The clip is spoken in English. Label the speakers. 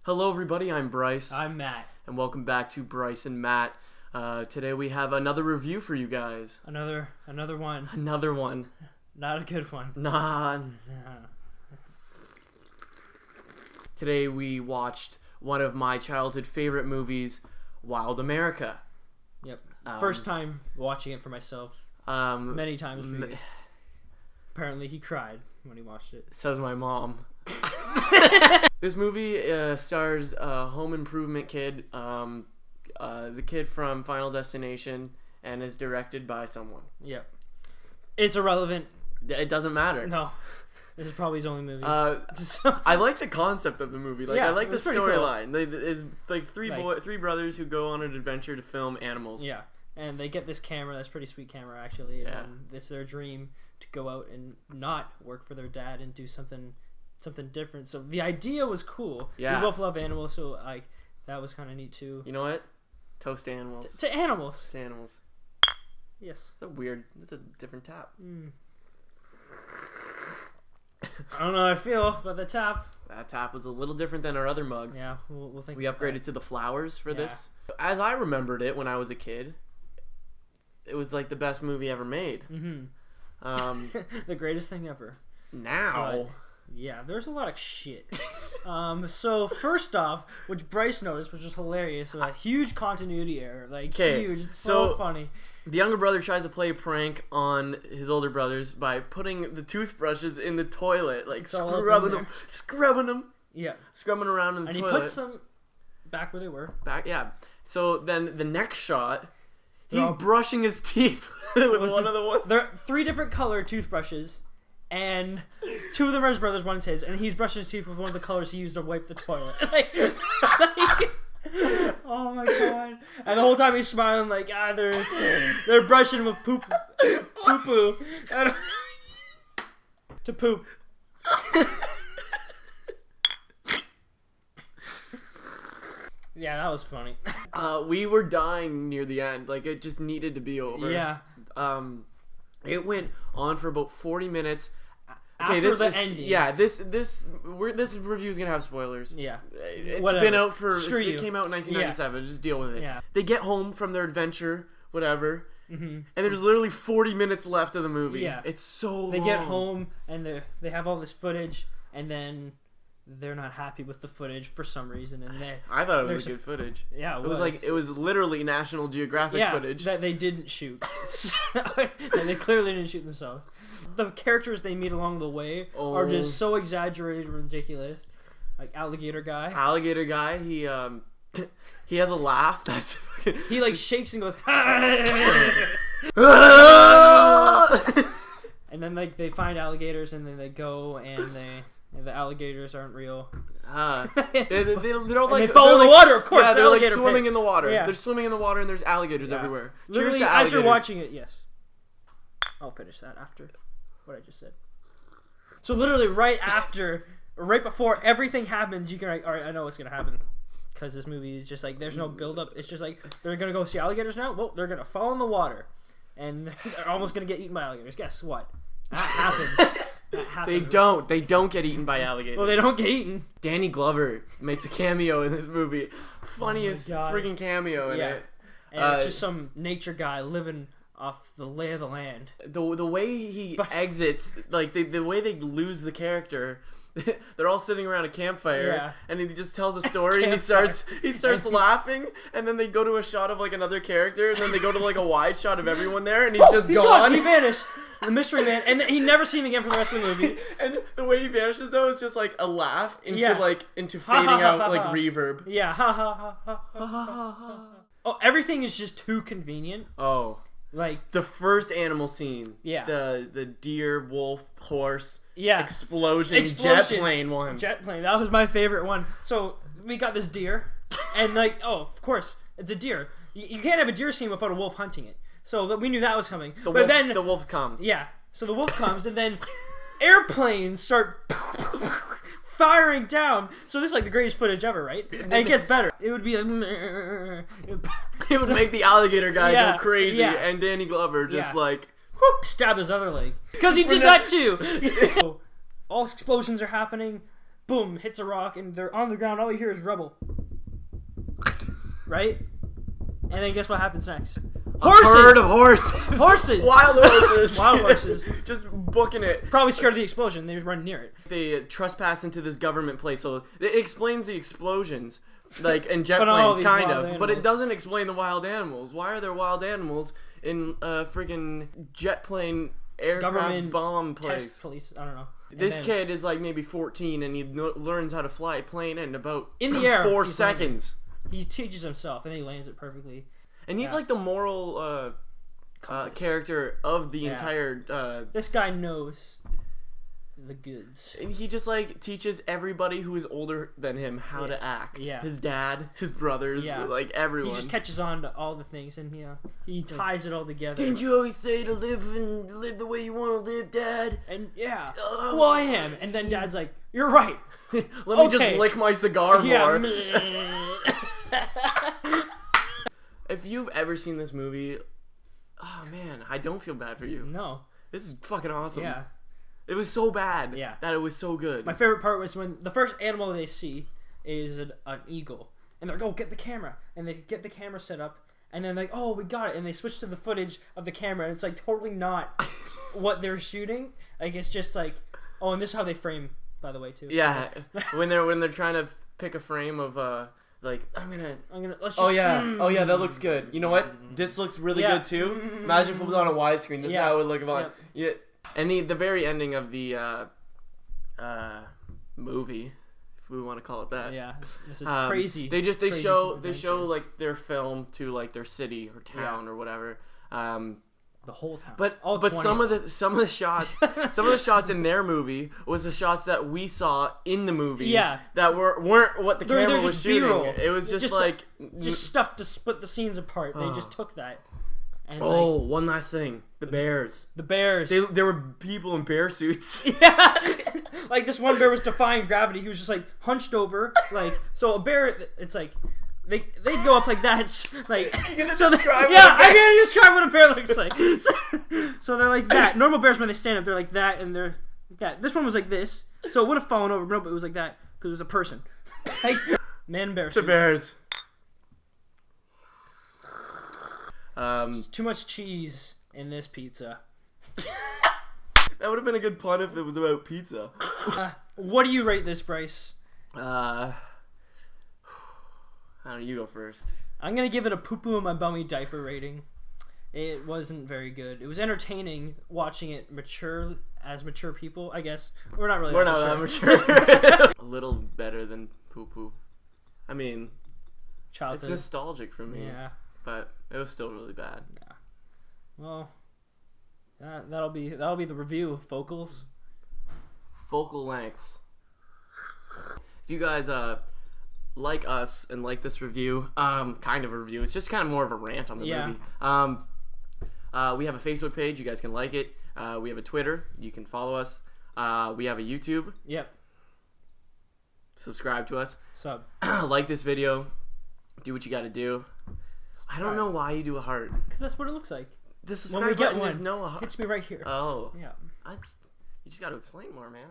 Speaker 1: Hello everybody, I'm Bryce.
Speaker 2: I'm Matt.
Speaker 1: And welcome back to Bryce and Matt. Today we have another review for you guys.
Speaker 2: Another one.
Speaker 1: Another one.
Speaker 2: Not a good one.
Speaker 1: Nah. Today we watched one of my childhood favorite movies, Wild America.
Speaker 2: Yep. First time watching it for myself. Many times for you. Apparently he cried when he watched it.
Speaker 1: Says my mom. This movie stars a home improvement kid, the kid from Final Destination, and is directed by someone.
Speaker 2: Yep. It's irrelevant.
Speaker 1: It doesn't matter.
Speaker 2: No. This is probably his only movie.
Speaker 1: I like the concept of the movie. Like,
Speaker 2: yeah,
Speaker 1: I like the storyline.
Speaker 2: Cool.
Speaker 1: It's like three brothers who go on an adventure to film animals.
Speaker 2: Yeah. And they get this camera. That's a pretty sweet camera, actually.
Speaker 1: Yeah.
Speaker 2: And it's their dream to go out and not work for their dad and do something different. So the idea was cool.
Speaker 1: Yeah.
Speaker 2: We both love animals, so like that was kind of neat too.
Speaker 1: You know what? Toast to animals.
Speaker 2: To animals.
Speaker 1: To animals.
Speaker 2: Yes.
Speaker 1: That's a different tap.
Speaker 2: I don't know how I feel about the tap.
Speaker 1: That tap was a little different than our other mugs.
Speaker 2: Yeah, we'll think.
Speaker 1: We upgraded to the flowers for this. As I remembered it when I was a kid, it was like the best movie ever made.
Speaker 2: Mm-hmm. The greatest thing ever.
Speaker 1: Now.
Speaker 2: Yeah, there's a lot of shit. So first off, which Bryce noticed, which was hilarious, was a huge continuity error. Like, huge. It's so funny.
Speaker 1: The younger brother tries to play a prank on his older brothers by putting the toothbrushes in the toilet, like scrubbing them.
Speaker 2: Yeah.
Speaker 1: Scrubbing around in the toilet.
Speaker 2: And he puts them back where they were.
Speaker 1: Yeah. So then the next shot, he's brushing his teeth with one of the ones.
Speaker 2: There are 3 different color toothbrushes. And 2 of them are his brother's, one's his, and he's brushing his teeth with one of the colors he used to wipe the toilet. Oh my god! And the whole time he's smiling like, they're brushing with poo to poop. Yeah, that was funny.
Speaker 1: We were dying near the end. Like, it just needed to be over.
Speaker 2: Yeah.
Speaker 1: It went on for about 40 minutes.
Speaker 2: After the ending.
Speaker 1: Yeah, this review is gonna have spoilers.
Speaker 2: Yeah.
Speaker 1: It's
Speaker 2: Whatever.
Speaker 1: been out for.
Speaker 2: It
Speaker 1: came out in 1997. Yeah. Just deal with it.
Speaker 2: Yeah.
Speaker 1: They get home from their adventure, whatever,
Speaker 2: and
Speaker 1: there's literally 40 minutes left of the movie.
Speaker 2: Yeah.
Speaker 1: It's so long.
Speaker 2: They get home and they have all this footage, and then they're not happy with the footage for some reason, and
Speaker 1: I thought it was good footage.
Speaker 2: Yeah,
Speaker 1: it was literally National Geographic footage
Speaker 2: that they didn't shoot. And they clearly didn't shoot themselves. The characters they meet along the way are just so exaggerated and ridiculous. Like Alligator Guy, he has a laugh. That's
Speaker 1: he
Speaker 2: like shakes and goes, and then like they find alligators, and then they go and the alligators aren't real.
Speaker 1: They're like,
Speaker 2: they fall in the water, of course.
Speaker 1: Yeah, they're like swimming in the water.
Speaker 2: Yeah.
Speaker 1: They're swimming in the water, and there's alligators everywhere.
Speaker 2: Literally,
Speaker 1: cheers to alligators.
Speaker 2: As you're watching it, yes. I'll finish that after what I just said. So literally, right before everything happens, you can like, all right, I know what's gonna happen, because this movie is just like there's no build up. It's just like they're gonna go see alligators now. Well, they're gonna fall in the water, and they're almost gonna get eaten by alligators. Guess what? That happens.
Speaker 1: They don't get eaten by alligators.
Speaker 2: Well, they don't get eaten.
Speaker 1: Danny Glover makes a cameo in this movie. Funniest freaking cameo in it.
Speaker 2: And it's just some nature guy living off the lay of the land.
Speaker 1: The way he exits, like the way they lose the character. They're all sitting around a campfire, and he just tells a story, and he starts laughing, and then they go to a shot of like another character, and then they go to like a wide shot of everyone there, and he's gone.
Speaker 2: He vanished. The mystery man, and he never seen again for the rest of the movie.
Speaker 1: And the way he vanishes though is just like a laugh into fading out like reverb.
Speaker 2: Yeah. Ha ha ha ha ha ha ha. Oh, everything is just too convenient.
Speaker 1: Oh.
Speaker 2: Like
Speaker 1: the first animal scene.
Speaker 2: Yeah.
Speaker 1: The deer, wolf, horse.
Speaker 2: Yeah.
Speaker 1: Explosion. Jet plane one.
Speaker 2: Jet plane. That was my favorite one. So we got this deer, and like, oh, of course, it's a deer. You can't have a deer scene without a wolf hunting it. So we knew that was coming. Then
Speaker 1: the wolf comes.
Speaker 2: Yeah. So the wolf comes, and then airplanes start firing down. So this is like the greatest footage ever, right? And it gets better. It would be like...
Speaker 1: It would make the alligator guy go crazy, and Danny Glover just like...
Speaker 2: stab his other leg. Because he did that too! All explosions are happening. boom, hits a rock, and they're on the ground. All you hear is rubble. Right? And then guess what happens next? Horses!
Speaker 1: A herd of horses!
Speaker 2: Horses!
Speaker 1: Wild horses!
Speaker 2: Wild horses.
Speaker 1: Just booking it.
Speaker 2: Probably scared of the explosion. They just run near it.
Speaker 1: They trespass into this government place, so it explains the explosions. Like, in jet
Speaker 2: But all
Speaker 1: planes,
Speaker 2: these
Speaker 1: kind
Speaker 2: wild
Speaker 1: of. But it
Speaker 2: animals.
Speaker 1: doesn't explain the wild animals. Why are there wild animals in a freaking jet plane aircraft
Speaker 2: Government
Speaker 1: bomb place?
Speaker 2: Test police. I don't know. And
Speaker 1: This
Speaker 2: then-
Speaker 1: kid is like maybe 14 and he learns how to fly a plane in about
Speaker 2: In the air,
Speaker 1: 4
Speaker 2: he's
Speaker 1: seconds.
Speaker 2: He teaches himself, and he lands it perfectly.
Speaker 1: And he's
Speaker 2: Yeah.
Speaker 1: like the moral
Speaker 2: Compass.
Speaker 1: character of the
Speaker 2: Yeah.
Speaker 1: entire...
Speaker 2: This guy knows the goods.
Speaker 1: and he just like teaches everybody who is older than him how to act.
Speaker 2: Yeah.
Speaker 1: His dad, his brothers,
Speaker 2: Yeah.
Speaker 1: like everyone.
Speaker 2: He just catches on to all the things, and he ties it all together.
Speaker 1: Didn't you always say to live the way you want to live, Dad?
Speaker 2: And yeah, well, I am. And then Dad's like, "You're right."
Speaker 1: Let me
Speaker 2: Okay.
Speaker 1: just lick my cigar more.
Speaker 2: Yeah.
Speaker 1: If you've ever seen this movie, oh man, I don't feel bad for you.
Speaker 2: No.
Speaker 1: This is fucking awesome.
Speaker 2: Yeah.
Speaker 1: It was so bad
Speaker 2: Yeah.
Speaker 1: that it was so good.
Speaker 2: My favorite part was when the first animal they see is an eagle, and they're like, "Oh, get the camera!" And they get the camera set up, and then like, "Oh, we got it!" And they switch to the footage of the camera, and it's like totally not what they're shooting. Like it's just like, oh, and this is how they frame, by the way, too.
Speaker 1: Yeah, when they're trying to pick a frame of like I'm gonna
Speaker 2: let's just.
Speaker 1: oh yeah that looks good. You know what? This looks really
Speaker 2: Yeah.
Speaker 1: good too. Imagine if it was on a widescreen. This is
Speaker 2: Yeah.
Speaker 1: how it would look on.
Speaker 2: Yep.
Speaker 1: Yeah, and the very ending of the movie, if we want to call it that.
Speaker 2: Yeah, this is
Speaker 1: Um,
Speaker 2: crazy.
Speaker 1: They
Speaker 2: crazy
Speaker 1: show
Speaker 2: adventure.
Speaker 1: like their film to like their city or town or whatever.
Speaker 2: the whole time.
Speaker 1: But
Speaker 2: All 20
Speaker 1: some of the shots in their movie was the shots that we saw in the movie.
Speaker 2: Yeah.
Speaker 1: That weren't what the
Speaker 2: They're
Speaker 1: camera was
Speaker 2: just
Speaker 1: shooting.
Speaker 2: B-roll.
Speaker 1: It was just
Speaker 2: just stuff to split the scenes apart. They just took that. And
Speaker 1: oh,
Speaker 2: like,
Speaker 1: one last thing. The bears.
Speaker 2: the bears.
Speaker 1: There were people in bear suits.
Speaker 2: Yeah, like this one bear was defying gravity. He was just like hunched over, like so. A bear, it's like they go up like that. It's like
Speaker 1: gonna
Speaker 2: so
Speaker 1: describe what
Speaker 2: yeah,
Speaker 1: a bear-
Speaker 2: I'm gonna describe what a bear looks like. So they're like that. Normal bears when they stand up, they're like that, and they're like that. This one was like this, so it would have fallen over. But it was like that because it was a person. Like man, bear.
Speaker 1: The
Speaker 2: suit.
Speaker 1: bears.
Speaker 2: Too much cheese in this pizza.
Speaker 1: That would have been a good pun if it was about pizza.
Speaker 2: What do you rate this, Bryce?
Speaker 1: I don't know, you go first.
Speaker 2: I'm gonna give it a poo-poo in my bummy diaper rating. It wasn't very good. It was entertaining watching it mature people, I guess. We're not really
Speaker 1: We're
Speaker 2: that
Speaker 1: not
Speaker 2: mature.
Speaker 1: that mature. A little better than poo poo. I mean,
Speaker 2: Childhood.
Speaker 1: it's nostalgic for me.
Speaker 2: Yeah.
Speaker 1: But it was still really bad.
Speaker 2: Well, that'll be the review, Focals.
Speaker 1: Focal lengths. If you guys like us and like this review, kind of a review. It's just kind of more of a rant on the movie. We have a Facebook page. You guys can like it. We have a Twitter. You can follow us. We have a YouTube.
Speaker 2: Yep.
Speaker 1: Subscribe to us.
Speaker 2: Sub.
Speaker 1: Like this video. Do what you got to do. I don't know why you do a heart.
Speaker 2: Because that's what it looks like.
Speaker 1: The
Speaker 2: When we
Speaker 1: subscribe
Speaker 2: get
Speaker 1: button
Speaker 2: one,
Speaker 1: is no heart.
Speaker 2: hits me right here.
Speaker 1: Oh.
Speaker 2: Yeah.
Speaker 1: You just got to explain more, man.